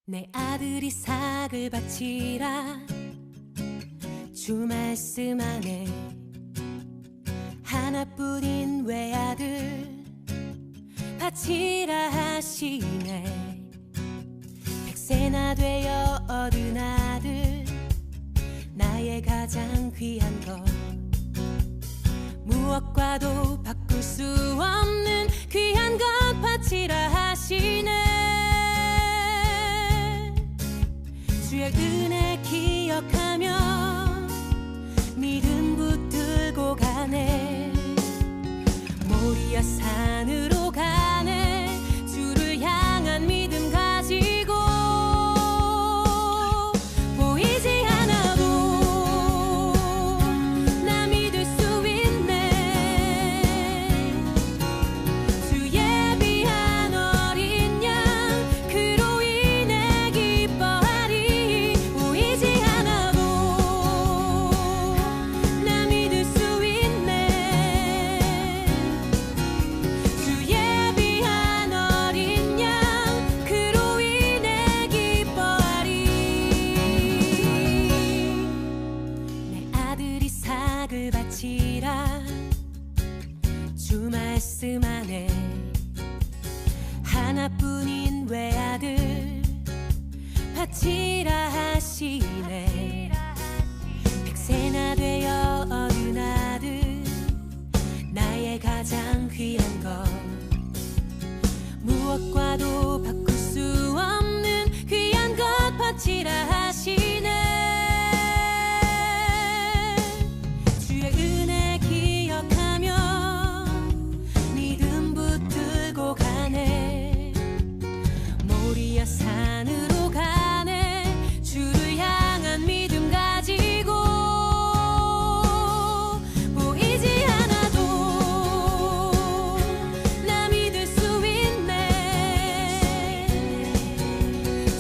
내 아들이 삭을 바치라 주 말씀 안에 하나뿐인 외아들 바치라 하시네. 백세나 되어 얻은 아들 나의 가장 귀한 것 무엇과도 바꿀 수 없는 귀한 것 바치라 하시네. 주의 은혜 기억하며 믿음 붙들고 가네. 모리아 산으로 가네. 주를 향한 믿음 가지고 보이지 않아도 나 믿을 수 있네. 주의 귀한 어린 양 그로 인해 기뻐하리. 보이지 않아도 나 믿을 수 있네. 주의 귀한 어린 양 그로 인해 기뻐하리. 내 아들이 삭을 바치라 주 말씀 안에 하나뿐인 외아들 바치라 하시네. 백세나 되어 얻은 아들 나의 가장 귀한 것 무엇과도 바꿀 수 없는 귀한 것 바치라 하시네. 주의 은혜 기억하며 믿음 붙들고 가네. 모리아 산으로 가네. 주를 향한 믿음 가지고 보이지 않아도 나 믿을 수 있네.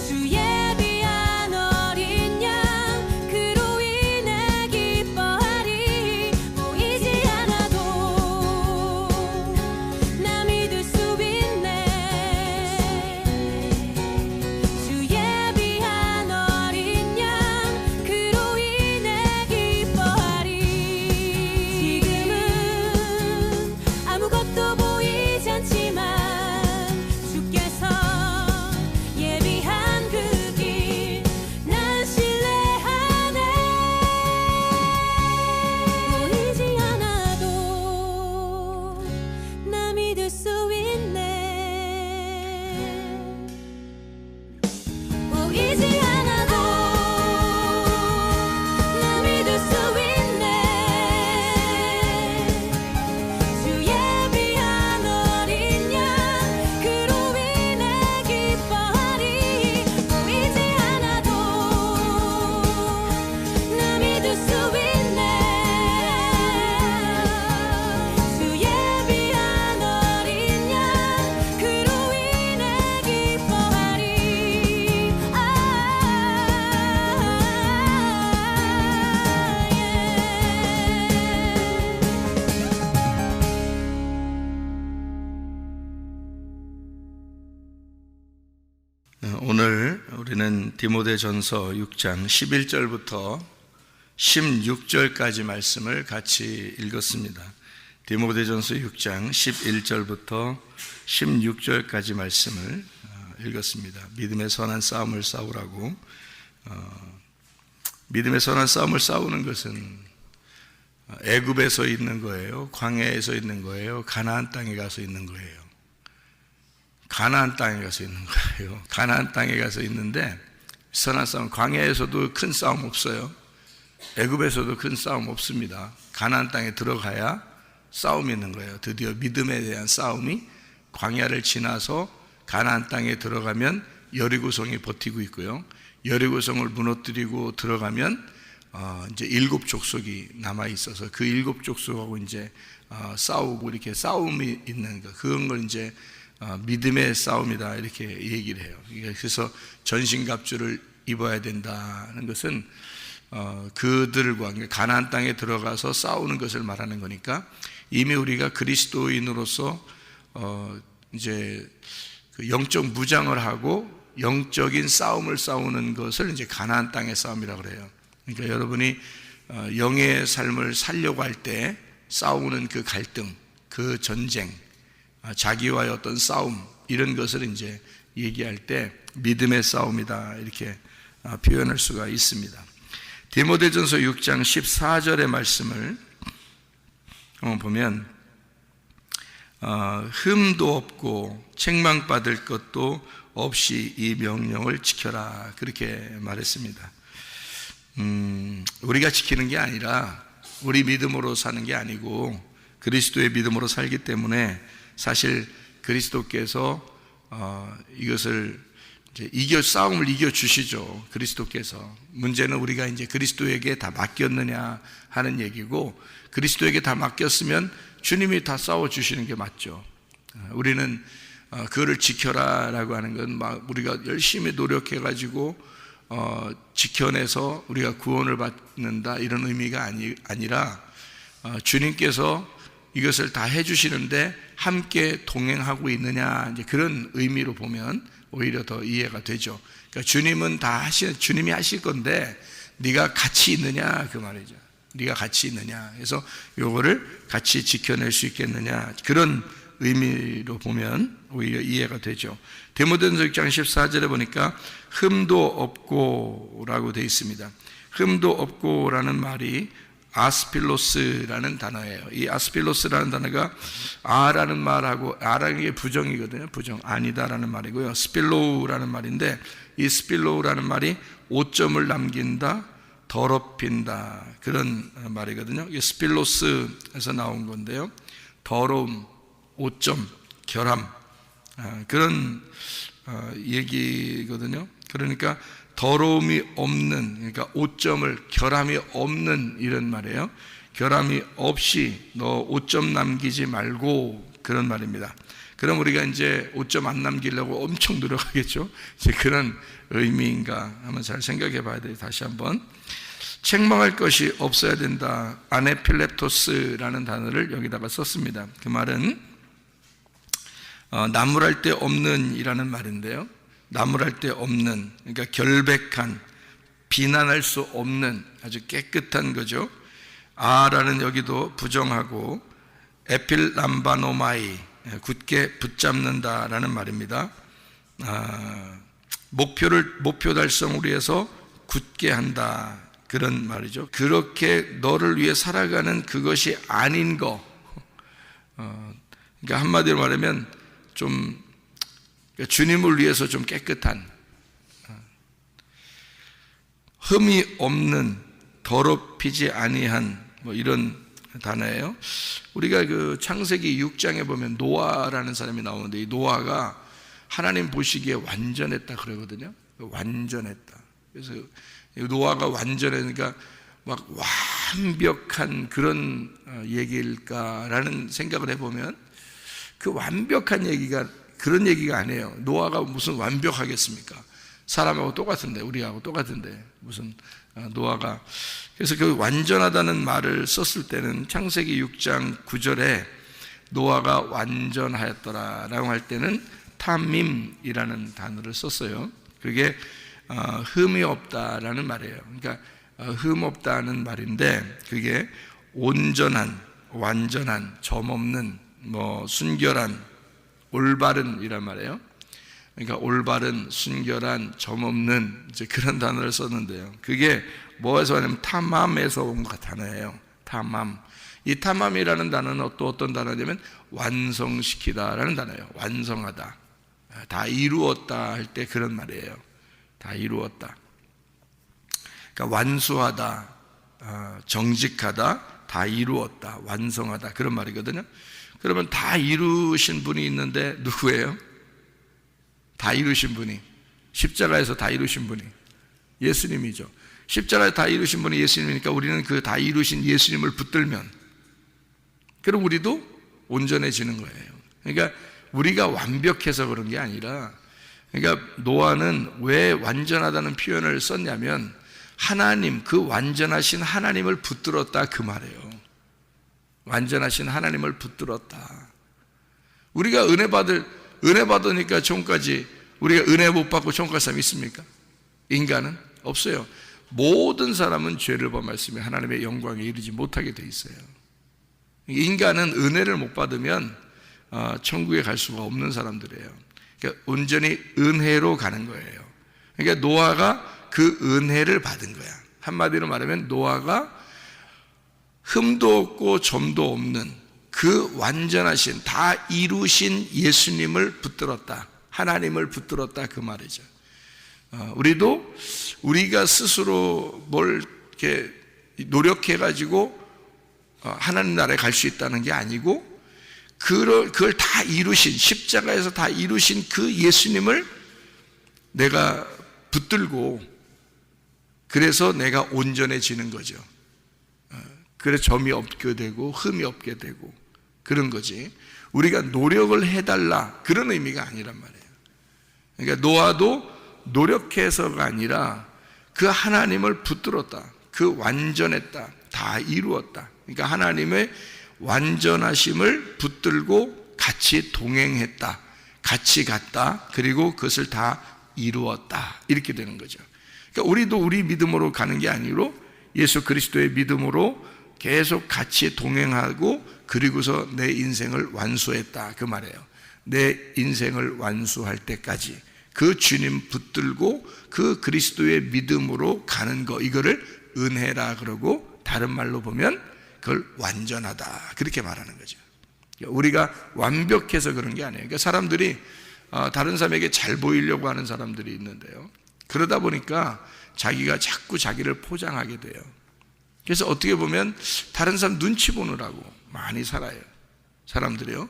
주의 귀한 어린 양 그로 인해 기뻐하리. 보이지 않아도 나 믿을 수 있네. 주의 귀한 어린 양 그로 인해 기뻐하리. 지금은 아무것도 보이지 않지만 주께서 예비한 그 길 난 신뢰하네. 보이지 않아도 나 믿을 수 있네. 보이지 않아도 나 믿을 수 있네. 주의 귀한 어린 양 그로 인해 기뻐하리. 보이지 않아도 나 믿을 수 있네. 주의 귀한 어린 양 그로 인해 기뻐하리. 오늘 우리는 디모데전서 6장 11절부터 16절까지 말씀을 같이 읽었습니다. 디모데전서 6장 11절부터 16절까지 말씀을 읽었습니다. 믿음의 선한 싸움을 싸우라고. 믿음의 선한 싸움을 싸우는 것은 애굽에서 있는 거예요? 광야에서 있는 거예요? 가나안 땅에 가서 있는 거예요? 가나안 땅에 가서 있는 거예요. 가나안 땅에 가서 있는데 선한 싸움, 광야에서도 큰 싸움 없어요. 애굽에서도 큰 싸움 없습니다. 가나안 땅에 들어가야 싸움이 있는 거예요. 드디어 믿음에 대한 싸움이 광야를 지나서 가나안 땅에 들어가면 여리고성이 버티고 있고요. 여리고성을 무너뜨리고 들어가면 이제 7 족속이 남아 있어서 그 7 족속하고 이제 싸우고 이렇게 싸움이 있는 거, 그런 걸 이제 믿음의 싸움이다 이렇게 얘기를 해요. 그래서 전신갑주를 입어야 된다는 것은 그들과 가나안 땅에 들어가서 싸우는 것을 말하는 거니까 이미 우리가 그리스도인으로서 이제 그 영적 무장을 하고 영적인 싸움을 싸우는 것을 이제 가나안 땅의 싸움이라고 그래요. 그러니까 여러분이 영의 삶을 살려고 할 때 싸우는 그 갈등, 그 전쟁, 자기와의 어떤 싸움, 이런 것을 이제 얘기할 때 믿음의 싸움이다, 이렇게 표현할 수가 있습니다. 디모데전서 6장 14절의 말씀을 보면 흠도 없고 책망받을 것도 없이 이 명령을 지켜라, 그렇게 말했습니다. 우리가 지키는 게 아니라 우리 믿음으로 사는 게 아니고 그리스도의 믿음으로 살기 때문에 사실 그리스도께서 이것을 이제 싸움을 이겨 주시죠. 그리스도께서. 문제는 우리가 이제 그리스도에게 다 맡겼느냐 하는 얘기고, 그리스도에게 다 맡겼으면 주님이 다 싸워 주시는 게 맞죠. 우리는 그거를 지켜라라고 하는 건 막 우리가 열심히 노력해 가지고 지켜내서 우리가 구원을 받는다, 이런 의미가 아니라 주님께서 이것을 다 해주시는데 함께 동행하고 있느냐, 이제 그런 의미로 보면 오히려 더 이해가 되죠. 그러니까 주님은 주님이 하실 건데 네가 같이 있느냐, 그 말이죠. 네가 같이 있느냐. 그래서 요거를 같이 지켜낼 수 있겠느냐, 그런 의미로 보면 오히려 이해가 되죠. 디모데전서 6장 14절에 보니까 흠도 없고 라고 되어 있습니다. 흠도 없고라는 말이 아스필로스라는 단어예요. 이 아스필로스라는 단어가 아라는 말하고, 아라는 게 부정이거든요. 부정, 아니다라는 말이고요. 스필로우라는 말인데, 이 스필로우라는 말이 오점을 남긴다, 더럽힌다, 그런 말이거든요. 이게 스필로스에서 나온 건데요. 더러움, 오점, 결함, 그런 얘기거든요. 그러니까 더러움이 없는, 그러니까 오점을, 결함이 없는, 이런 말이에요. 결함이 없이 너 오점 남기지 말고, 그런 말입니다. 그럼 우리가 이제 오점 안 남기려고 엄청 노력하겠죠. 이제 그런 의미인가 한번 잘 생각해 봐야 돼요. 다시 한번. 책망할 것이 없어야 된다. 아네필레토스라는 단어를 여기다가 썼습니다. 그 말은 나무랄 데 없는 이라는 말인데요. 나무랄 데 없는, 그러니까 결백한, 비난할 수 없는, 아주 깨끗한 거죠. 아라는 여기도 부정하고, 에필람바노마이, 굳게 붙잡는다라는 말입니다. 목표 달성을 위해서 굳게 한다, 그런 말이죠. 그렇게 너를 위해 살아가는 그것이 아닌 거. 그러니까 한마디로 말하면 좀 주님을 위해서 좀 깨끗한, 흠이 없는, 더럽히지 아니한, 뭐 이런 단어예요. 우리가 그 창세기 6장에 보면 노아라는 사람이 나오는데, 이 노아가 하나님 보시기에 완전했다 그러거든요. 완전했다. 그래서 노아가 완전하니까 막 완벽한 그런 얘기일까라는 생각을 해보면, 그 완벽한 얘기가 그런 얘기가 아니에요. 노아가 무슨 완벽하겠습니까? 사람하고 똑같은데, 우리하고 똑같은데 무슨 노아가. 그래서 그 완전하다는 말을 썼을 때는 창세기 6장 9절에 노아가 완전하였더라라고 할 때는 탐밈이라는 단어를 썼어요. 그게 흠이 없다라는 말이에요. 그러니까 흠 없다는 말인데, 그게 온전한, 완전한, 점없는, 뭐 순결한, 올바른 이란 말이에요. 그러니까 올바른, 순결한, 점없는, 이제 그런 단어를 썼는데요. 그게 뭐에서 왔냐면 타맘에서 온 단어예요. 타맘. 이 타맘이라는 단어는 또 어떤 단어냐면 완성시키다라는 단어예요. 완성하다, 다 이루었다 할 때 그런 말이에요. 다 이루었다. 그러니까 완수하다, 정직하다, 다 이루었다, 완성하다, 그런 말이거든요. 그러면 다 이루신 분이 있는데 누구예요? 다 이루신 분이, 십자가에서 다 이루신 분이 예수님이죠. 십자가에서 다 이루신 분이 예수님이니까 우리는 그 다 이루신 예수님을 붙들면, 그럼 우리도 온전해지는 거예요. 그러니까 우리가 완벽해서 그런 게 아니라, 그러니까 노아는 왜 완전하다는 표현을 썼냐면 하나님, 그 완전하신 하나님을 붙들었다, 그 말이에요. 완전하신 하나님을 붙들었다. 우리가 은혜 받으니까 지금까지 우리가 은혜 못 받고 천국 갈 사람 있습니까? 인간은 없어요. 모든 사람은 죄를 범했으며 하나님의 영광에 이르지 못하게 돼 있어요. 인간은 은혜를 못 받으면 천국에 갈 수가 없는 사람들이에요. 그러니까 온전히 은혜로 가는 거예요. 그러니까 노아가 그 은혜를 받은 거야. 한마디로 말하면 노아가 흠도 없고 점도 없는 그 완전하신, 다 이루신 예수님을 붙들었다, 하나님을 붙들었다, 그 말이죠. 우리도 우리가 스스로 뭘 이렇게 노력해가지고 하나님 나라에 갈 수 있다는 게 아니고, 그걸 다 이루신, 십자가에서 다 이루신 그 예수님을 내가 붙들고, 그래서 내가 온전해지는 거죠. 그래서 점이 없게 되고 흠이 없게 되고 그런 거지, 우리가 노력을 해달라 그런 의미가 아니란 말이에요. 그러니까 노아도 노력해서가 아니라 그 하나님을 붙들었다, 그 완전했다, 다 이루었다. 그러니까 하나님의 완전하심을 붙들고 같이 동행했다, 같이 갔다, 그리고 그것을 다 이루었다, 이렇게 되는 거죠. 그러니까 우리도 우리 믿음으로 가는 게 아니고 예수 그리스도의 믿음으로 계속 같이 동행하고, 그리고서 내 인생을 완수했다, 그 말이에요. 내 인생을 완수할 때까지 그 주님 붙들고 그 그리스도의 믿음으로 가는 거, 이거를 은혜라 그러고, 다른 말로 보면 그걸 완전하다, 그렇게 말하는 거죠. 우리가 완벽해서 그런 게 아니에요. 그러니까 사람들이 다른 사람에게 잘 보이려고 하는 사람들이 있는데요, 그러다 보니까 자기가 자꾸 자기를 포장하게 돼요. 그래서 어떻게 보면 다른 사람 눈치 보느라고 많이 살아요, 사람들이요.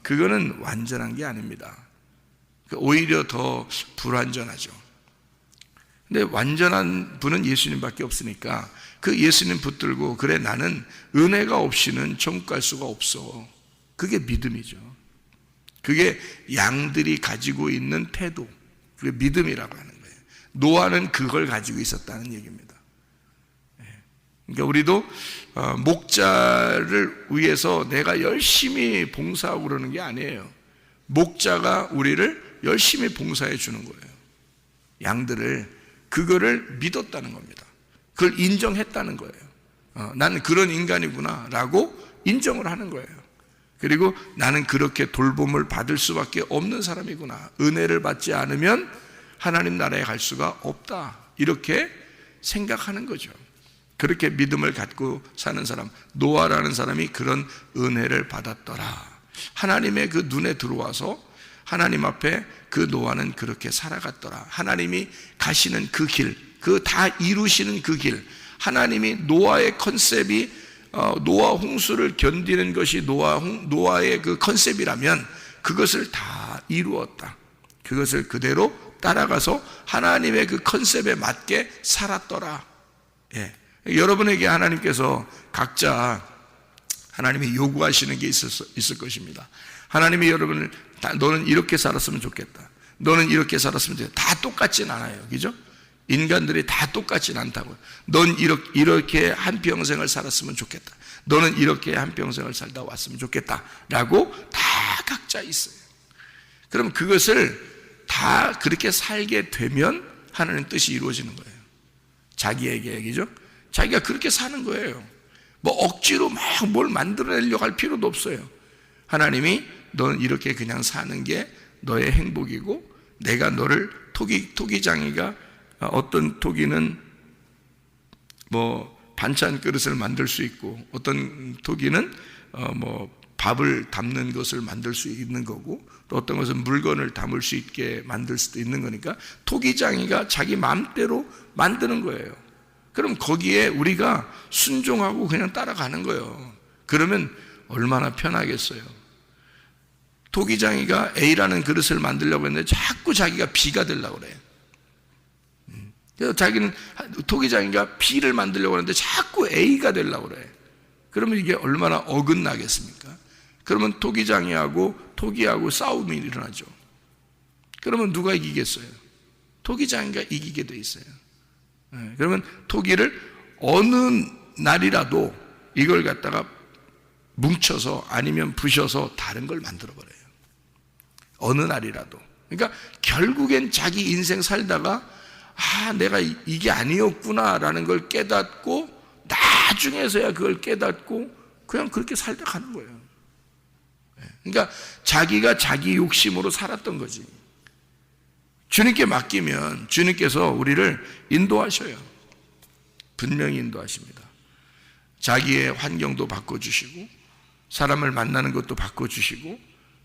그거는 완전한 게 아닙니다. 오히려 더 불완전하죠. 근데 완전한 분은 예수님밖에 없으니까 그 예수님 붙들고, 그래 나는 은혜가 없이는 천국 갈 수가 없어, 그게 믿음이죠. 그게 양들이 가지고 있는 태도, 그게 믿음이라고 하는 거예요. 노아는 그걸 가지고 있었다는 얘기입니다. 그러니까 우리도 목자를 위해서 내가 열심히 봉사하고 그러는 게 아니에요. 목자가 우리를 열심히 봉사해 주는 거예요. 양들을, 그거를 믿었다는 겁니다. 그걸 인정했다는 거예요. 나는 그런 인간이구나 라고 인정을 하는 거예요. 그리고 나는 그렇게 돌봄을 받을 수밖에 없는 사람이구나, 은혜를 받지 않으면 하나님 나라에 갈 수가 없다, 이렇게 생각하는 거죠. 그렇게 믿음을 갖고 사는 사람, 노아라는 사람이 그런 은혜를 받았더라. 하나님의 그 눈에 들어와서 하나님 앞에 그 노아는 그렇게 살아갔더라. 하나님이 가시는 그 길, 그 다 이루시는 그 길, 하나님이 노아의 컨셉이 노아 홍수를 견디는 것이 노아의 그 컨셉이라면 그것을 다 이루었다. 그것을 그대로 따라가서 하나님의 그 컨셉에 맞게 살았더라. 예. 여러분에게 하나님께서 각자 하나님이 요구하시는 게 있을 것입니다. 하나님이 여러분을 너는 이렇게 살았으면 좋겠다, 너는 이렇게 살았으면 좋겠다, 다 똑같진 않아요, 그죠? 인간들이 다 똑같진 않다고요. 넌 이렇게 한평생을 살았으면 좋겠다, 너는 이렇게 한평생을 살다 왔으면 좋겠다 라고 다 각자 있어요. 그럼 그것을 다 그렇게 살게 되면 하나님 뜻이 이루어지는 거예요. 자기에게, 그죠? 자기가 그렇게 사는 거예요. 뭐 억지로 막 뭘 만들어내려고 할 필요도 없어요. 하나님이 너는 이렇게 그냥 사는 게 너의 행복이고, 내가 너를 토기장이가 어떤 토기는 뭐 반찬 그릇을 만들 수 있고, 어떤 토기는 뭐 밥을 담는 것을 만들 수 있는 거고, 또 어떤 것은 물건을 담을 수 있게 만들 수도 있는 거니까 토기장이가 자기 마음대로 만드는 거예요. 그럼 거기에 우리가 순종하고 그냥 따라가는 거예요. 그러면 얼마나 편하겠어요. 토기장이가 A라는 그릇을 만들려고 했는데 자꾸 자기가 B가 되려고 그래요. 그래서 자기는 토기장이가 B를 만들려고 하는데 자꾸 A가 되려고 그래요. 그러면 이게 얼마나 어긋나겠습니까? 그러면 토기장이하고 토기하고 싸움이 일어나죠. 그러면 누가 이기겠어요? 토기장이가 이기게 돼 있어요. 그러면 토기를 어느 날이라도 이걸 갖다가 뭉쳐서 아니면 부셔서 다른 걸 만들어 버려요. 어느 날이라도. 그러니까 결국엔 자기 인생 살다가 내가 이게 아니었구나라는 걸 깨닫고 나중에서야 그걸 깨닫고 그냥 그렇게 살다 가는 거예요. 그러니까 자기가 자기 욕심으로 살았던 거지. 주님께 맡기면 주님께서 우리를 인도하셔요. 분명히 인도하십니다. 자기의 환경도 바꿔주시고 사람을 만나는 것도 바꿔주시고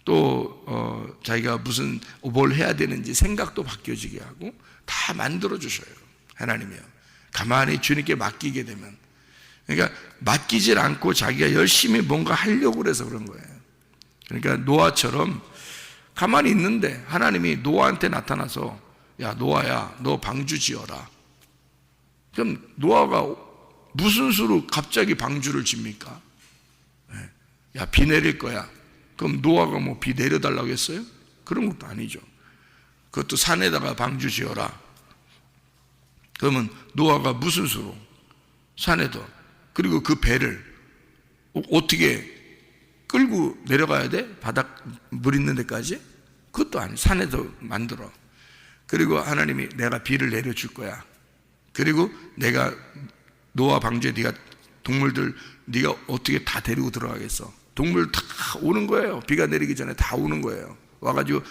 또 자기가 무슨 뭘 해야 되는지 생각도 바뀌어지게 하고 다 만들어주셔요. 하나님이요. 가만히 주님께 맡기게 되면, 그러니까 맡기질 않고 자기가 열심히 뭔가 하려고 그래서 그런 거예요. 그러니까 노아처럼 가만히 있는데 하나님이 노아한테 나타나서 야 노아야 너 방주 지어라. 그럼 노아가 무슨 수로 갑자기 방주를 집니까? 야 비 내릴 거야. 그럼 노아가 뭐 비 내려달라고 했어요? 그런 것도 아니죠. 그것도 산에다가 방주 지어라. 그러면 노아가 무슨 수로 산에도, 그리고 그 배를 어떻게 끌고 내려가야 돼? 바닥 물 있는 데까지? 그것도 아니에요. 산에서 만들어. 그리고 하나님이 내가 비를 내려줄 거야. 그리고 내가 노아 방주에 네가 동물들 네가 어떻게 다 데리고 들어가겠어? 동물 다 오는 거예요. 비가 내리기 전에 다 오는 거예요. 와가지고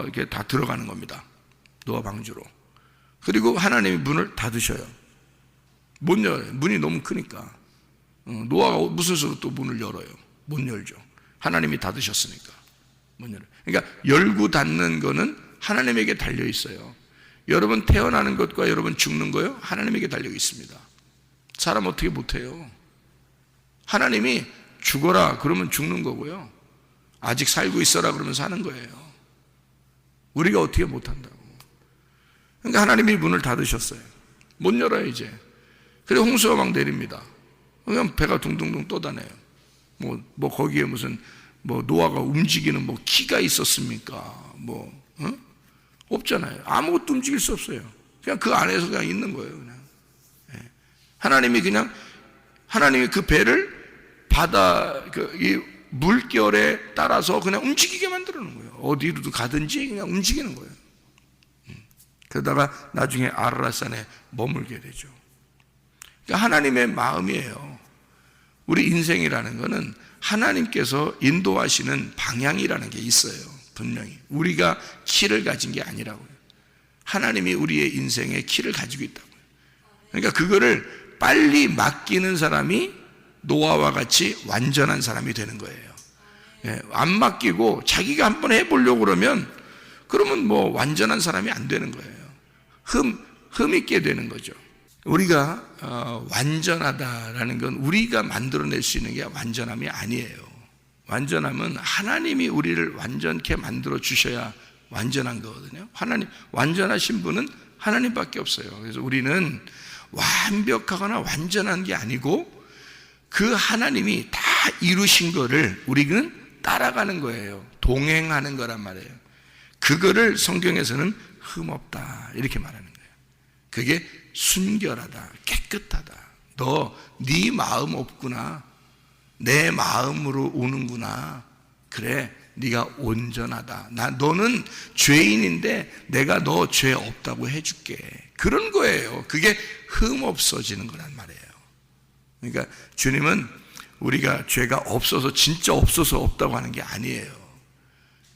이렇게 다 들어가는 겁니다. 노아 방주로. 그리고 하나님이 문을 닫으셔요. 못 열어요. 문이 너무 크니까. 노아가 무슨 수로 또 문을 열어요? 못 열죠. 하나님이 닫으셨으니까 못 열어요. 그러니까 열고 닫는 거는 하나님에게 달려 있어요. 여러분 태어나는 것과 여러분 죽는 거요? 하나님에게 달려 있습니다. 사람 어떻게 못해요? 하나님이 죽어라 그러면 죽는 거고요. 아직 살고 있어라 그러면 사는 거예요. 우리가 어떻게 못한다고. 그러니까 하나님이 문을 닫으셨어요. 못 열어요 이제. 그래서 홍수가 막 내립니다. 그냥 배가 둥둥둥 떠다녀요. 뭐 거기에 무슨 노아가 움직이는 키가 있었습니까? 없잖아요. 아무것도 움직일 수 없어요. 그냥 그 안에서 그냥 있는 거예요. 그냥. 하나님이 그 배를 바다 이 물결에 따라서 그냥 움직이게 만들어 놓은 거예요. 어디로도 가든지 그냥 움직이는 거예요. 그러다가 나중에 아라랏산에 머물게 되죠. 그러니까 하나님의 마음이에요. 우리 인생이라는 것은 하나님께서 인도하시는 방향이라는 게 있어요. 분명히 우리가 키를 가진 게 아니라고요. 하나님이 우리의 인생에 키를 가지고 있다고요. 그러니까 그거를 빨리 맡기는 사람이 노아와 같이 완전한 사람이 되는 거예요. 안 맡기고 자기가 한번 해보려고 그러면 완전한 사람이 안 되는 거예요. 흠 있게 되는 거죠. 우리가 완전하다라는 건 우리가 만들어낼 수 있는 게 완전함이 아니에요. 완전함은 하나님이 우리를 완전케 만들어 주셔야 완전한 거거든요. 하나님 완전하신 분은 하나님밖에 없어요. 그래서 우리는 완벽하거나 완전한 게 아니고 그 하나님이 다 이루신 거를 우리는 따라가는 거예요. 동행하는 거란 말이에요. 그거를 성경에서는 흠없다 이렇게 말하는 거예요. 그게 순결하다, 깨끗하다. 너 네 마음 없구나. 내 마음으로 오는구나. 그래, 네가 온전하다. 너는 죄인인데 내가 너 죄 없다고 해줄게. 그런 거예요. 그게 흠 없어지는 거란 말이에요. 그러니까 주님은 우리가 죄가 없어서 진짜 없어서 없다고 하는 게 아니에요.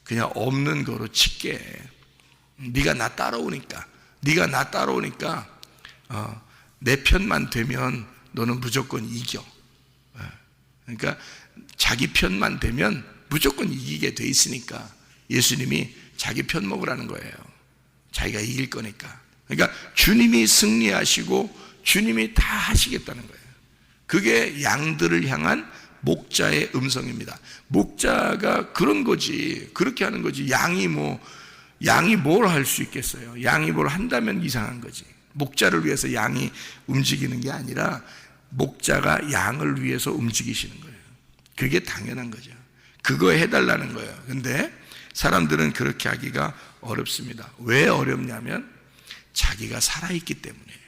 그냥 없는 거로 칠게. 네가 나 따라오니까 내 편만 되면 너는 무조건 이겨. 그러니까 자기 편만 되면 무조건 이기게 돼 있으니까 예수님이 자기 편 먹으라는 거예요. 자기가 이길 거니까. 그러니까 주님이 승리하시고 주님이 다 하시겠다는 거예요. 그게 양들을 향한 목자의 음성입니다. 목자가 그런 거지. 그렇게 하는 거지. 양이 뭘 할 수 있겠어요? 양이 뭘 한다면 이상한 거지. 목자를 위해서 양이 움직이는 게 아니라 목자가 양을 위해서 움직이시는 거예요. 그게 당연한 거죠. 그거 해달라는 거예요. 근데 사람들은 그렇게 하기가 어렵습니다. 왜 어렵냐면 자기가 살아있기 때문이에요.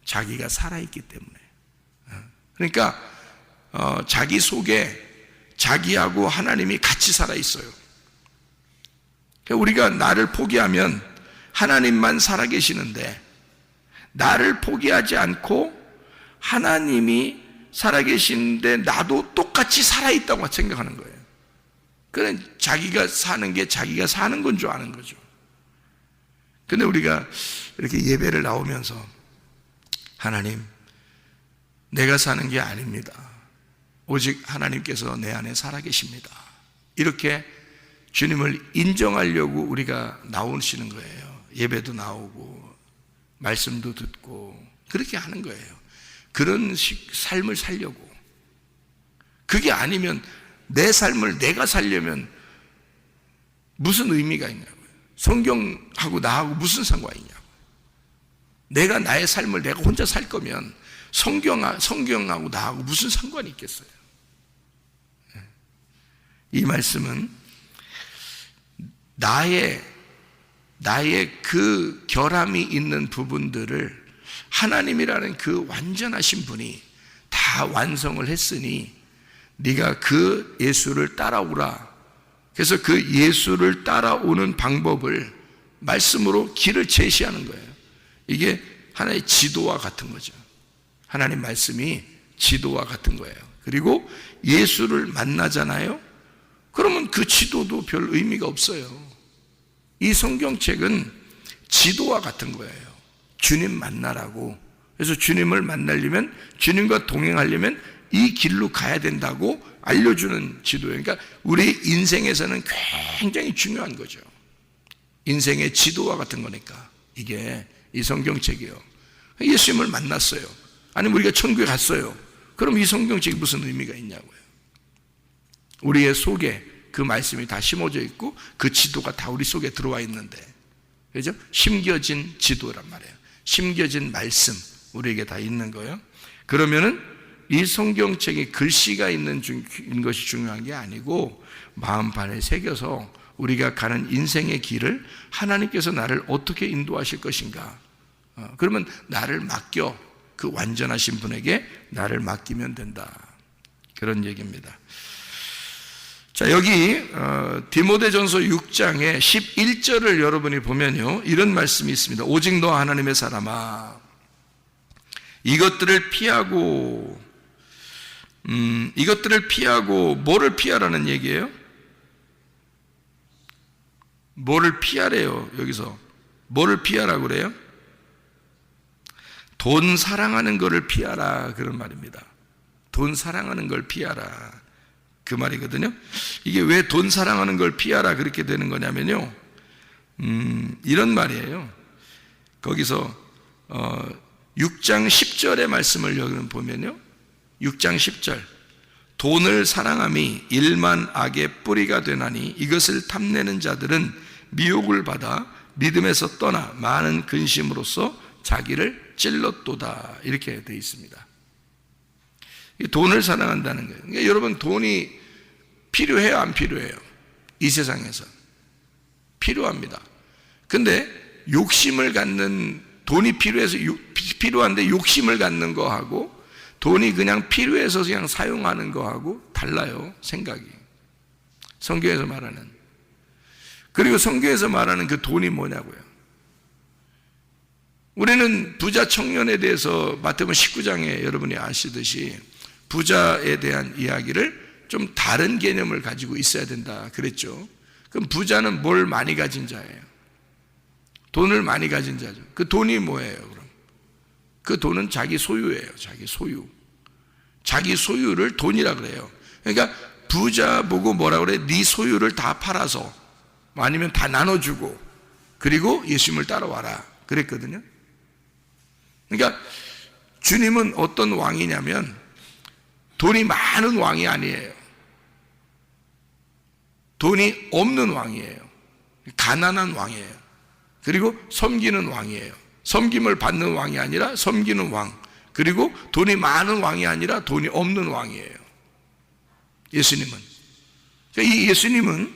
자기가 살아있기 때문에. 그러니까 자기 속에 자기하고 하나님이 같이 살아있어요. 우리가 나를 포기하면 하나님만 살아계시는데, 나를 포기하지 않고 하나님이 살아계시는데 나도 똑같이 살아있다고 생각하는 거예요. 그는 자기가 사는 게 자기가 사는 건 줄 아는 거죠. 근데 우리가 이렇게 예배를 나오면서 하나님, 내가 사는 게 아닙니다. 오직 하나님께서 내 안에 살아계십니다. 이렇게 주님을 인정하려고 우리가 나오시는 거예요. 예배도 나오고 말씀도 듣고 그렇게 하는 거예요. 그런 삶을 살려고. 그게 아니면 내 삶을 내가 살려면 무슨 의미가 있냐고요. 성경하고 나하고 무슨 상관이 있냐고요. 내가 나의 삶을 내가 혼자 살 거면 성경하고 나하고 무슨 상관이 있겠어요. 이 말씀은 나의 그 결함이 있는 부분들을 하나님이라는 그 완전하신 분이 다 완성을 했으니 네가 그 예수를 따라오라. 그래서 그 예수를 따라오는 방법을 말씀으로 길을 제시하는 거예요. 이게 하나의 지도와 같은 거죠. 하나님 말씀이 지도와 같은 거예요. 그리고 예수를 만나잖아요. 그러면 그 지도도 별 의미가 없어요. 이 성경책은 지도와 같은 거예요. 주님 만나라고. 그래서 주님을 만나려면, 주님과 동행하려면 이 길로 가야 된다고 알려주는 지도예요. 그러니까 우리 인생에서는 굉장히 중요한 거죠. 인생의 지도와 같은 거니까 이게 이 성경책이요. 예수님을 만났어요. 아니면 우리가 천국에 갔어요. 그럼 이 성경책이 무슨 의미가 있냐고요. 우리의 속에 그 말씀이 다 심어져 있고 그 지도가 다 우리 속에 들어와 있는데, 그죠? 심겨진 지도란 말이에요. 심겨진 말씀 우리에게 다 있는 거예요. 그러면은 이 성경책에 글씨가 있는 것이 중요한 게 아니고 마음판에 새겨서 우리가 가는 인생의 길을 하나님께서 나를 어떻게 인도하실 것인가. 그러면 나를 맡겨, 그 완전하신 분에게 나를 맡기면 된다. 그런 얘기입니다. 자, 여기 디모데전서 6장의 11절을 여러분이 보면요, 이런 말씀이 있습니다. 오직 너 하나님의 사람아, 이것들을 피하고 뭐를 피하라는 얘기예요? 뭐를 피하래요? 여기서 뭐를 피하라고 그래요? 돈 사랑하는 거를 피하라, 그런 말입니다. 돈 사랑하는 걸 피하라, 그 말이거든요. 이게 왜 돈 사랑하는 걸 피하라 그렇게 되는 거냐면요, 이런 말이에요. 거기서 6장 10절의 말씀을 여기 보면요, 6장 10절, 돈을 사랑함이 일만 악의 뿌리가 되나니 이것을 탐내는 자들은 미혹을 받아 믿음에서 떠나 많은 근심으로써 자기를 찔렀도다, 이렇게 되어 있습니다. 돈을 사랑한다는 거예요. 그러니까 여러분, 돈이 필요해요, 안 필요해요? 이 세상에서 필요합니다. 근데 욕심을 갖는, 돈이 필요한데 욕심을 갖는 거하고 돈이 그냥 필요해서 그냥 사용하는 거하고 달라요, 생각이. 성경에서 말하는. 그리고 성경에서 말하는 그 돈이 뭐냐고요. 우리는 부자 청년에 대해서 마태복음 19장에 여러분이 아시듯이 부자에 대한 이야기를 좀 다른 개념을 가지고 있어야 된다 그랬죠. 그럼 부자는 뭘 많이 가진 자예요? 돈을 많이 가진 자죠. 그 돈이 뭐예요, 그럼? 그 돈은 자기 소유예요, 자기 소유. 자기 소유를 돈이라 그래요. 그러니까 부자 보고 뭐라 그래? 네 소유를 다 팔아서, 아니면 다 나눠주고, 그리고 예수님을 따라와라 그랬거든요. 그러니까 주님은 어떤 왕이냐면 돈이 많은 왕이 아니에요. 돈이 없는 왕이에요. 가난한 왕이에요. 그리고 섬기는 왕이에요. 섬김을 받는 왕이 아니라 섬기는 왕. 그리고 돈이 많은 왕이 아니라 돈이 없는 왕이에요, 예수님은. 그러니까 이 예수님은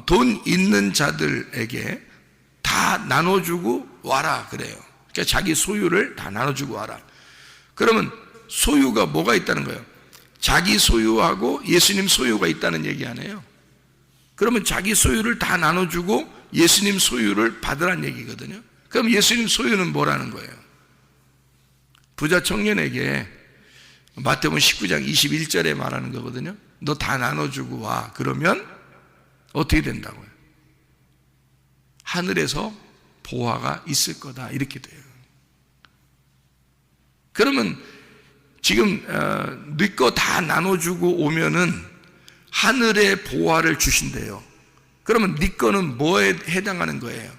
돈 있는 자들에게 다 나눠주고 와라 그래요. 그러니까 자기 소유를 다 나눠주고 와라. 그러면 소유가 뭐가 있다는 거예요? 자기 소유하고 예수님 소유가 있다는 얘기 아니에요. 그러면 자기 소유를 다 나눠주고 예수님 소유를 받으란 얘기거든요. 그럼 예수님 소유는 뭐라는 거예요? 부자 청년에게 마태복음 19장 21절에 말하는 거거든요. 너 다 나눠주고 와. 그러면 어떻게 된다고요? 하늘에서 보화가 있을 거다. 이렇게 돼요. 그러면 지금 네 거 다 나눠주고 오면은 하늘의 보화를 주신대요. 그러면 네 거는 뭐에 해당하는 거예요?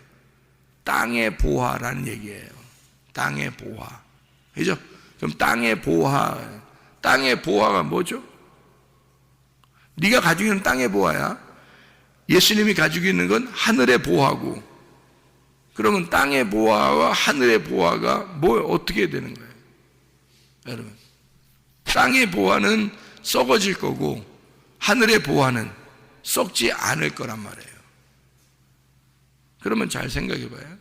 땅의 보화라는 얘기예요. 땅의 보화. 그죠? 그럼 땅의 보화가 뭐죠? 네가 가지고 있는 땅의 보화야. 예수님이 가지고 있는 건 하늘의 보화고, 그러면 땅의 보화와 하늘의 보화가 어떻게 되는 거예요? 여러분, 땅의 보화는 썩어질 거고 하늘의 보화는 썩지 않을 거란 말이에요. 그러면 잘 생각해 봐요.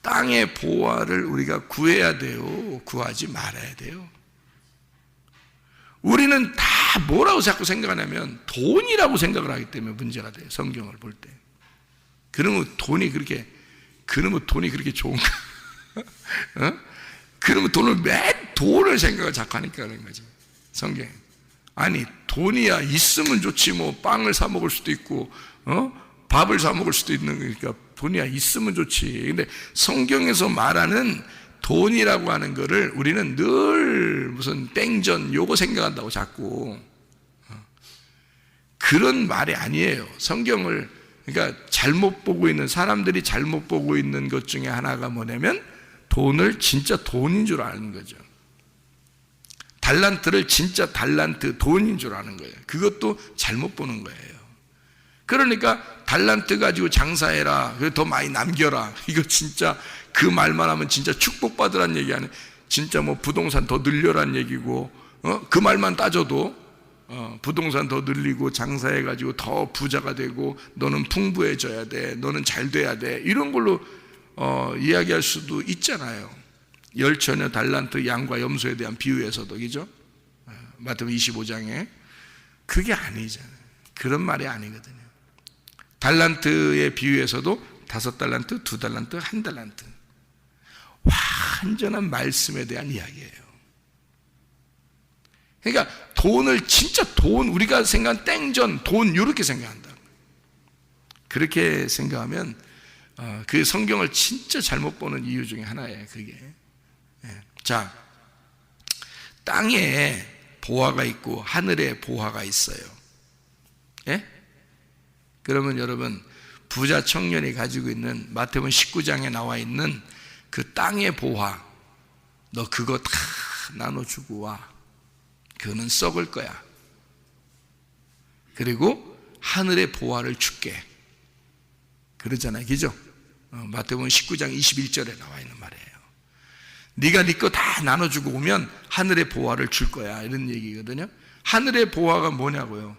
땅의 보화를 우리가 구해야 돼요? 구하지 말아야 돼요? 우리는 다 뭐라고 자꾸 생각하냐면 돈이라고 생각을 하기 때문에 문제가 돼요. 성경을 볼 때. 그러면 돈이 그렇게 좋은가? 어? 그러면 돈을 생각을 자꾸 하니까 그런 거죠. 성경. 아니, 돈이야 있으면 좋지, 뭐 빵을 사 먹을 수도 있고, 밥을 사 먹을 수도 있는 거니까 돈이야 있으면 좋지. 근데 성경에서 말하는 돈이라고 하는 거를 우리는 늘 무슨 땡전 요거 생각한다고 자꾸. 그런 말이 아니에요. 성경을, 그러니까 사람들이 잘못 보고 있는 것 중에 하나가 뭐냐면 돈을 진짜 돈인 줄 아는 거죠. 달란트를 진짜 달란트, 돈인 줄 아는 거예요. 그것도 잘못 보는 거예요. 그러니까 달란트 가지고 장사해라, 그리고 더 많이 남겨라, 이거 진짜 그 말만 하면 진짜 축복받으란 얘기 아니에요. 진짜 뭐 부동산 더 늘려란 얘기고, 그 말만 따져도 부동산 더 늘리고 장사해가지고 더 부자가 되고 너는 풍부해져야 돼, 너는 잘 돼야 돼, 이런 걸로 이야기할 수도 있잖아요. 열처녀 달란트 양과 염소에 대한 비유에서도, 그죠? 마태복음 25장에 그게 아니잖아요. 그런 말이 아니거든요. 달란트의 비유에서도 5달란트, 2달란트, 1달란트, 완전한 말씀에 대한 이야기예요. 그러니까 돈을 진짜 우리가 생각한 땡전, 돈 이렇게 생각한다. 그렇게 생각하면 그 성경을 진짜 잘못 보는 이유 중에 하나예요. 그게. 자, 땅에 보화가 있고 하늘에 보화가 있어요. 예? 그러면 여러분, 부자 청년이 가지고 있는 마태복음 19장에 나와 있는 그 땅의 보화, 너 그거 다 나눠주고 와. 그거는 썩을 거야. 그리고 하늘의 보화를 줄게. 그러잖아요. 그죠? 마태복음 19장 21절에 나와 있는 말이에요. 네가 네 거 다 나눠주고 오면 하늘의 보화를 줄 거야, 이런 얘기거든요. 하늘의 보화가 뭐냐고요?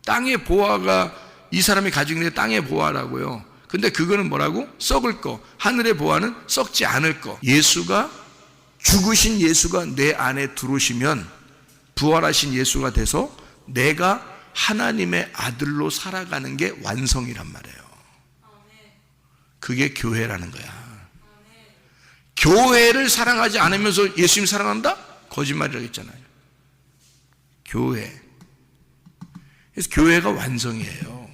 땅의 보화가 이 사람이 가지고 있는 게 땅의 보화라고요. 근데 그거는 뭐라고? 썩을 거. 하늘의 보화는 썩지 않을 거. 죽으신 예수가 내 안에 들어오시면 부활하신 예수가 돼서 내가 하나님의 아들로 살아가는 게 완성이란 말이에요. 그게 교회라는 거야. 교회를 사랑하지 않으면서 예수님 사랑한다? 거짓말이라고 했잖아요. 교회. 그래서 교회가 완성이에요.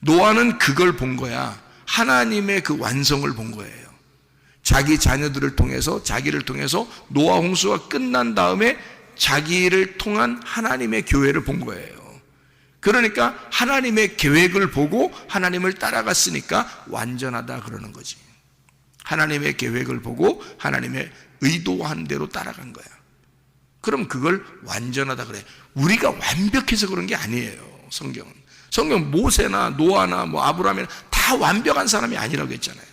노아는 그걸 본 거야. 하나님의 그 완성을 본 거예요. 자기 자녀들을 통해서, 자기를 통해서 노아 홍수가 끝난 다음에 자기를 통한 하나님의 교회를 본 거예요. 그러니까 하나님의 계획을 보고 하나님을 따라갔으니까 완전하다 그러는 거지. 하나님의 계획을 보고 하나님의 의도한 대로 따라간 거야. 그럼 그걸 완전하다 그래. 우리가 완벽해서 그런 게 아니에요. 성경은 모세나 노아나 뭐 아브라함이나 다 완벽한 사람이 아니라고 했잖아요.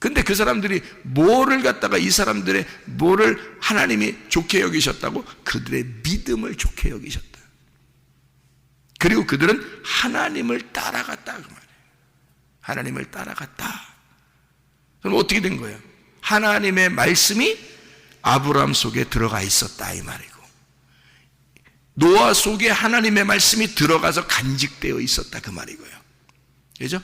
근데 그 사람들이 뭐를 갖다가 이 사람들의 뭐를 하나님이 좋게 여기셨다고? 그들의 믿음을 좋게 여기셨다. 그리고 그들은 하나님을 따라갔다 그 말이에요. 하나님을 따라갔다. 그럼 어떻게 된 거예요? 하나님의 말씀이 아브라함 속에 들어가 있었다 이 말이고, 노아 속에 하나님의 말씀이 들어가서 간직되어 있었다 그 말이고요. 그죠?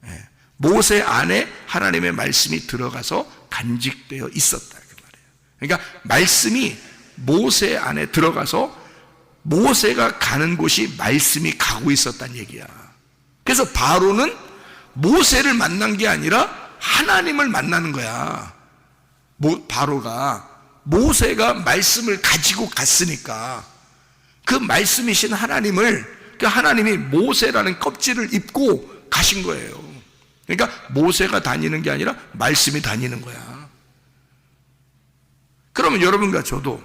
네. 모세 안에 하나님의 말씀이 들어가서 간직되어 있었다 그 말이에요. 그러니까 말씀이 모세 안에 들어가서 모세가 가는 곳이 말씀이 가고 있었다는 얘기야. 그래서 바로는 모세를 만난 게 아니라 하나님을 만나는 거야. 바로가 모세가 말씀을 가지고 갔으니까 그 말씀이신 하나님을, 그 하나님이 모세라는 껍질을 입고 가신 거예요. 그러니까 모세가 다니는 게 아니라 말씀이 다니는 거야. 그러면 여러분과 저도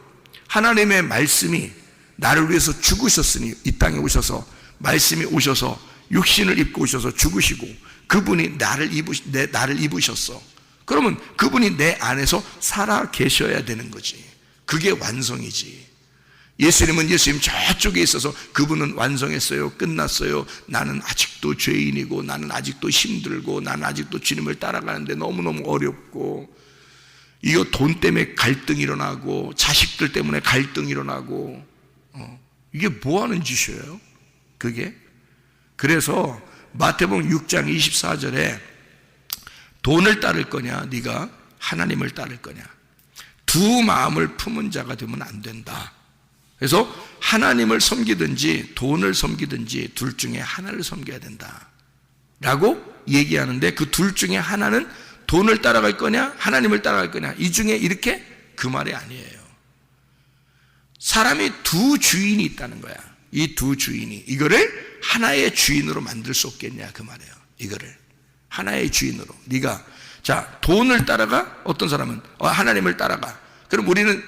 하나님의 말씀이 나를 위해서 죽으셨으니 이 땅에 오셔서 말씀이 오셔서 육신을 입고 오셔서 죽으시고 그분이 나를 입으셨어. 그러면 그분이 내 안에서 살아 계셔야 되는 거지. 그게 완성이지. 예수님은 예수님 저쪽에 있어서 그분은 완성했어요. 끝났어요. 나는 아직도 죄인이고 나는 아직도 힘들고 나는 아직도 주님을 따라가는데 너무너무 어렵고 이거 돈 때문에 갈등이 일어나고 자식들 때문에 갈등이 일어나고 이게 뭐 하는 짓이에요? 그게? 그래서 마태복음 6장 24절에 돈을 따를 거냐 네가 하나님을 따를 거냐 두 마음을 품은 자가 되면 안 된다. 그래서 하나님을 섬기든지 돈을 섬기든지 둘 중에 하나를 섬겨야 된다 라고 얘기하는데 그 둘 중에 하나는 돈을 따라갈 거냐 하나님을 따라갈 거냐 이 중에 이렇게 그 말이 아니에요. 사람이 두 주인이 있다는 거야. 이 두 주인이 이거를 하나의 주인으로 만들 수 없겠냐 그 말이에요. 이거를 하나의 주인으로 네가 자 돈을 따라가 어떤 사람은 하나님을 따라가. 그럼 우리는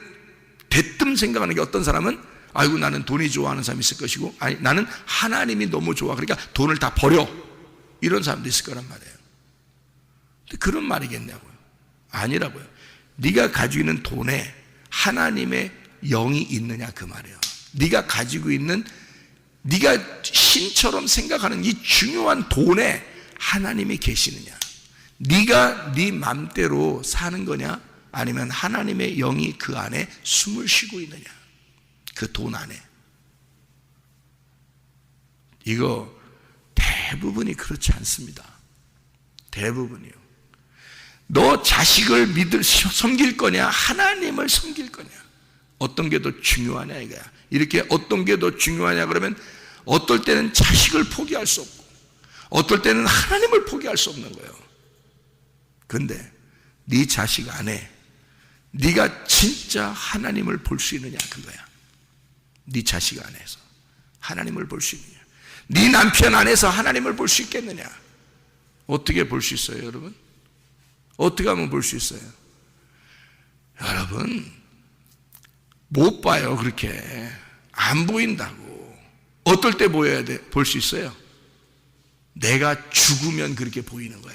대뜸 생각하는 게 어떤 사람은 아이고 나는 돈이 좋아하는 사람이 있을 것이고 아니 나는 하나님이 너무 좋아 그러니까 돈을 다 버려 이런 사람도 있을 거란 말이에요. 근데 그런 말이겠냐고요. 아니라고요. 네가 가지고 있는 돈에 하나님의 영이 있느냐 그 말이에요. 네가 가지고 있는 네가 신처럼 생각하는 이 중요한 돈에 하나님이 계시느냐 네가 네 맘대로 사는 거냐 아니면 하나님의 영이 그 안에 숨을 쉬고 있느냐 그 돈 안에. 이거 대부분이 그렇지 않습니다. 대부분이요. 너 자식을 섬길 거냐 하나님을 섬길 거냐 어떤 게 더 중요하냐 이거야. 이렇게 어떤 게 더 중요하냐 그러면 어떨 때는 자식을 포기할 수 없고 어떨 때는 하나님을 포기할 수 없는 거예요. 그런데 네 자식 안에 네가 진짜 하나님을 볼 수 있느냐 그거야. 네 자식 안에서 하나님을 볼 수 있느냐 네 남편 안에서 하나님을 볼 수 있겠느냐. 어떻게 볼 수 있어요 여러분? 어떻게 하면 볼 수 있어요? 여러분 못 봐요. 그렇게 안 보인다고. 어떨 때 보여야 돼? 볼 수 있어요? 내가 죽으면 그렇게 보이는 거야.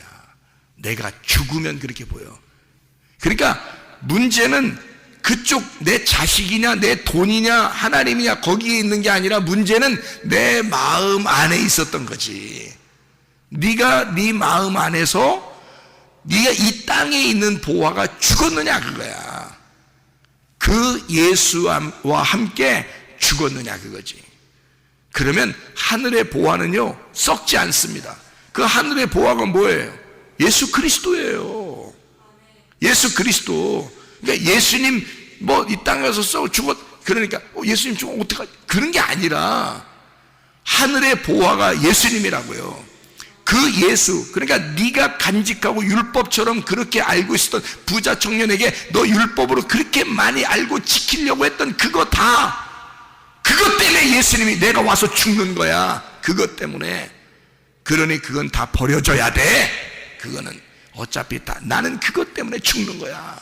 내가 죽으면 그렇게 보여. 그러니까 문제는 그쪽 내 자식이냐 내 돈이냐 하나님이냐 거기에 있는 게 아니라 문제는 내 마음 안에 있었던 거지. 네가 네 마음 안에서 네가 이 땅에 있는 보화가 죽었느냐 그거야. 그 예수와 함께 죽었느냐 그거지. 그러면 하늘의 보화는요 썩지 않습니다. 그 하늘의 보화가 뭐예요? 예수 그리스도예요. 예수 그리스도. 그러니까 예수님 뭐 이 땅에 가서 썩 죽었 그러니까 예수님 죽으면 어떡하지 그런 게 아니라 하늘의 보화가 예수님이라고요. 그 예수, 그러니까 네가 간직하고 율법처럼 그렇게 알고 있었던 부자 청년에게 너 율법으로 그렇게 많이 알고 지키려고 했던 그거 다 그것 때문에 예수님이 내가 와서 죽는 거야. 그것 때문에. 그러니 그건 다 버려져야 돼. 그거는 어차피 다 나는 그것 때문에 죽는 거야.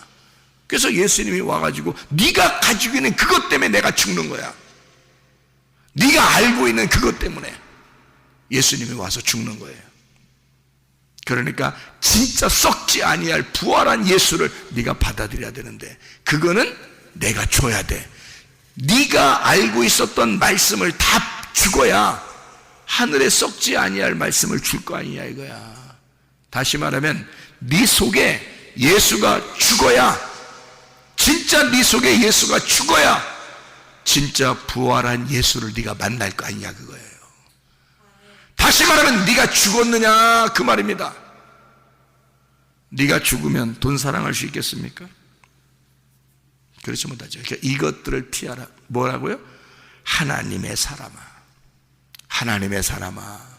그래서 예수님이 와가지고 네가 가지고 있는 그것 때문에 내가 죽는 거야. 네가 알고 있는 그것 때문에 예수님이 와서 죽는 거예요. 그러니까 진짜 썩지 아니할 부활한 예수를 네가 받아들여야 되는데 그거는 내가 줘야 돼. 네가 알고 있었던 말씀을 다 죽어야 하늘에 썩지 아니할 말씀을 줄 거 아니냐 이거야. 다시 말하면 네 속에 예수가 죽어야 진짜 네 속에 예수가 죽어야 진짜 부활한 예수를 네가 만날 거 아니냐 그거예요. 다시 말하면 네가 죽었느냐 그 말입니다. 네가 죽으면 돈 사랑할 수 있겠습니까? 그렇지 못하죠. 그러니까 이것들을 피하라. 뭐라고요? 하나님의 사람아, 하나님의 사람아,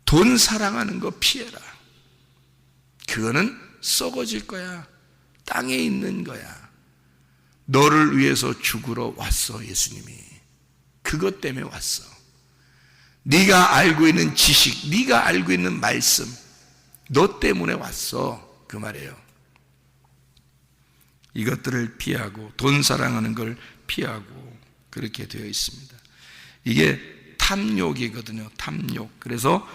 돈 사랑하는 거 피해라. 그거는 썩어질 거야. 땅에 있는 거야. 너를 위해서 죽으러 왔어. 예수님이 그것 때문에 왔어. 네가 알고 있는 지식, 네가 알고 있는 말씀, 너 때문에 왔어 그 말이에요. 이것들을 피하고 돈 사랑하는 걸 피하고 그렇게 되어 있습니다. 이게 탐욕이거든요. 탐욕. 그래서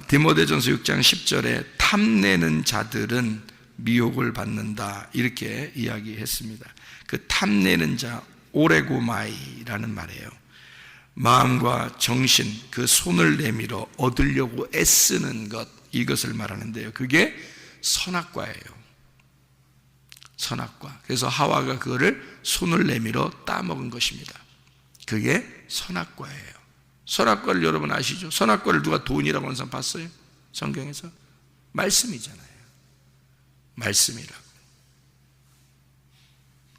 디모데전서 6장 10절에 탐내는 자들은 미혹을 받는다 이렇게 이야기했습니다. 그 탐내는 자, 오레고마이라는 말이에요. 마음과 정신, 그 손을 내밀어 얻으려고 애쓰는 것, 이것을 말하는데요. 그게 선악과예요. 선악과. 그래서 하와가 그거를 손을 내밀어 따먹은 것입니다. 그게 선악과예요. 선악과를 여러분 아시죠? 선악과를 누가 돈이라고 하는 사람 봤어요? 성경에서? 말씀이잖아요. 말씀이라고.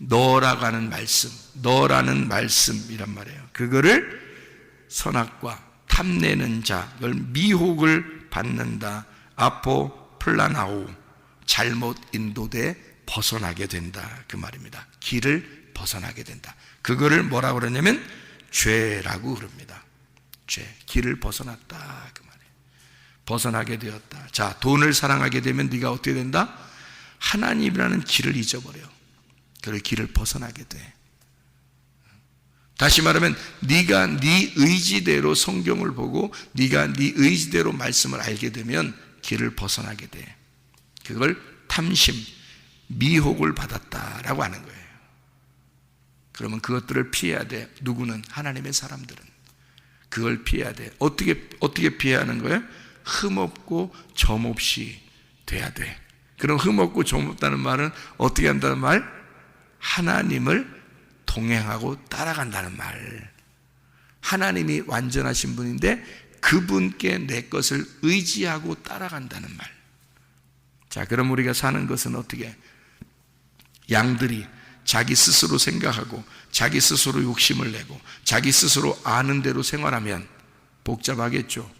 너라고 하는 말씀, 너라는 말씀이란 말이에요. 그거를 선악과, 탐내는 자, 그걸 미혹을 받는다. 아포플라나오, 잘못 인도돼 벗어나게 된다 그 말입니다. 길을 벗어나게 된다. 그거를 뭐라고 그러냐면 죄라고 그럽니다. 죄, 길을 벗어났다 그 말이에요. 벗어나게 되었다. 자, 돈을 사랑하게 되면 네가 어떻게 된다? 하나님이라는 길을 잊어버려. 그 길을 벗어나게 돼. 다시 말하면 네가 네 의지대로 성경을 보고 네가 네 의지대로 말씀을 알게 되면 길을 벗어나게 돼. 그걸 탐심, 미혹을 받았다라고 하는 거예요. 그러면 그것들을 피해야 돼. 누구는? 하나님의 사람들은 그걸 피해야 돼. 어떻게 피해야 하는 거예요? 흠없고 점없이 돼야 돼. 그럼 흠없고 점없다는 말은 어떻게 한다는 말? 하나님을 동행하고 따라간다는 말. 하나님이 완전하신 분인데 그분께 내 것을 의지하고 따라간다는 말. 자, 그럼 우리가 사는 것은 어떻게? 양들이 자기 스스로 생각하고 자기 스스로 욕심을 내고 자기 스스로 아는 대로 생활하면 복잡하겠죠.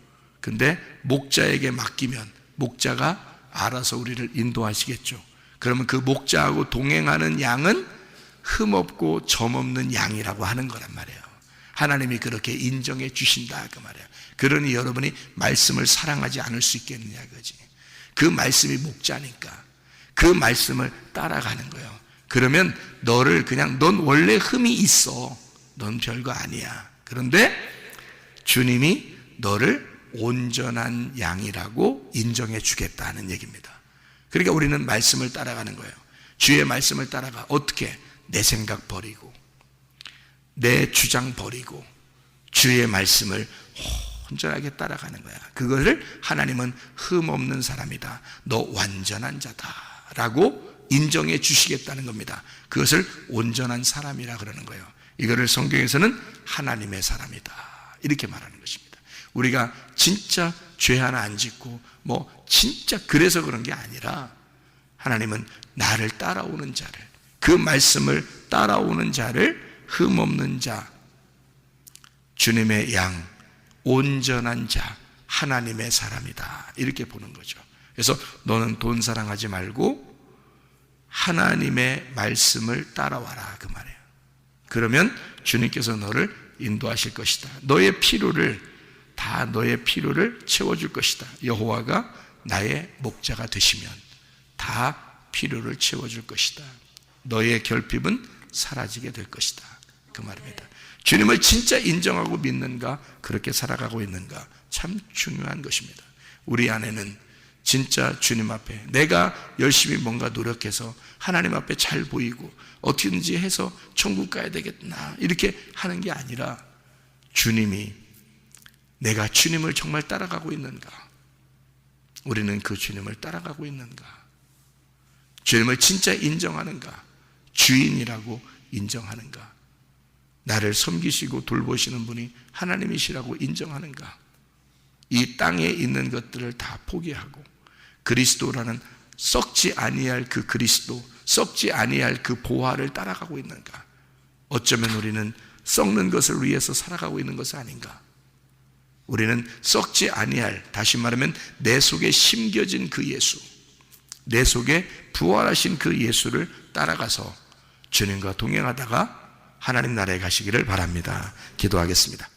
근데 목자에게 맡기면 목자가 알아서 우리를 인도하시겠죠. 그러면 그 목자하고 동행하는 양은 흠없고 점없는 양이라고 하는 거란 말이에요. 하나님이 그렇게 인정해 주신다 그 말이에요. 그러니 여러분이 말씀을 사랑하지 않을 수 있겠느냐 그거지. 그 말씀이 목자니까 그 말씀을 따라가는 거예요. 그러면 너를 그냥 넌 원래 흠이 있어. 넌 별거 아니야. 그런데 주님이 너를 온전한 양이라고 인정해 주겠다는 얘기입니다. 그러니까 우리는 말씀을 따라가는 거예요. 주의 말씀을 따라가. 어떻게? 내 생각 버리고 내 주장 버리고 주의 말씀을 온전하게 따라가는 거야. 그거를 하나님은 흠없는 사람이다. 너 완전한 자다라고 인정해 주시겠다는 겁니다. 그것을 온전한 사람이라 그러는 거예요. 이거를 성경에서는 하나님의 사람이다 이렇게 말하는 것입니다. 우리가 진짜 죄 하나 안 짓고 진짜 그래서 그런 게 아니라 하나님은 나를 따라오는 자를, 그 말씀을 따라오는 자를 흠없는 자, 주님의 양, 온전한 자, 하나님의 사람이다 이렇게 보는 거죠. 그래서 너는 돈 사랑하지 말고 하나님의 말씀을 따라와라 그 말이에요. 그러면 주님께서 너를 인도하실 것이다. 너의 필요를 채워줄 것이다. 여호와가 나의 목자가 되시면 다 필요를 채워줄 것이다. 너의 결핍은 사라지게 될 것이다 그 말입니다. 주님을 진짜 인정하고 믿는가, 그렇게 살아가고 있는가, 참 중요한 것입니다. 우리 안에는 진짜 주님 앞에 내가 열심히 뭔가 노력해서 하나님 앞에 잘 보이고 어떻게든지 해서 천국 가야 되겠나 이렇게 하는 게 아니라 주님이, 내가 주님을 정말 따라가고 있는가, 우리는 그 주님을 따라가고 있는가, 주님을 진짜 인정하는가, 주인이라고 인정하는가, 나를 섬기시고 돌보시는 분이 하나님이시라고 인정하는가? 이 땅에 있는 것들을 다 포기하고 그리스도라는 썩지 아니할 그 그리스도, 썩지 아니할 그 보화를 따라가고 있는가? 어쩌면 우리는 썩는 것을 위해서 살아가고 있는 것이 아닌가? 우리는 썩지 아니할, 다시 말하면 내 속에 심겨진 그 예수, 내 속에 부활하신 그 예수를 따라가서 주님과 동행하다가 하나님 나라에 가시기를 바랍니다. 기도하겠습니다.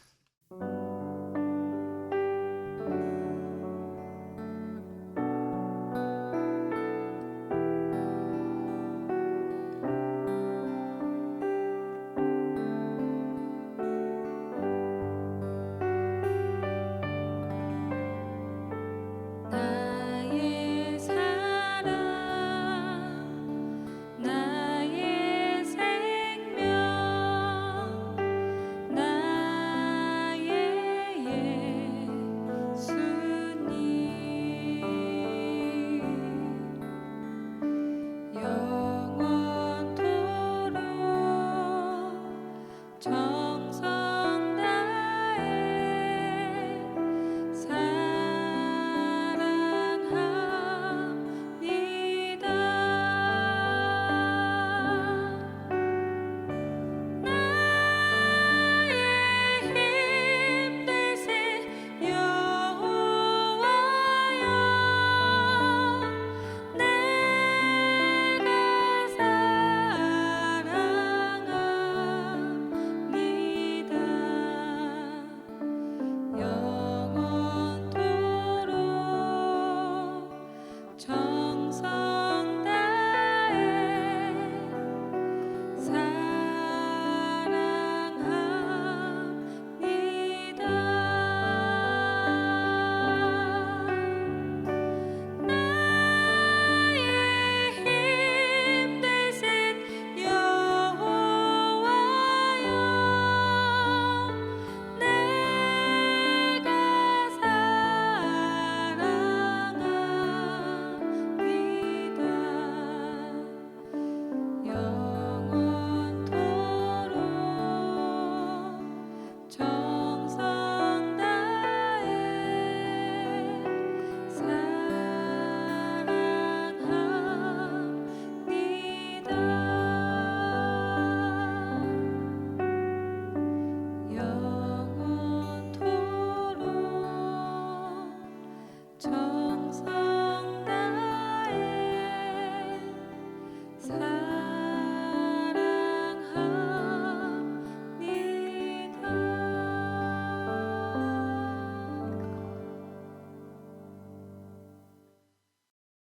나의 사랑 나의 생명 나의 예수님 영원토록 정성 다해 사랑합니다. 나의 힘내세 여호와여 내가 사랑합니다. 영원토록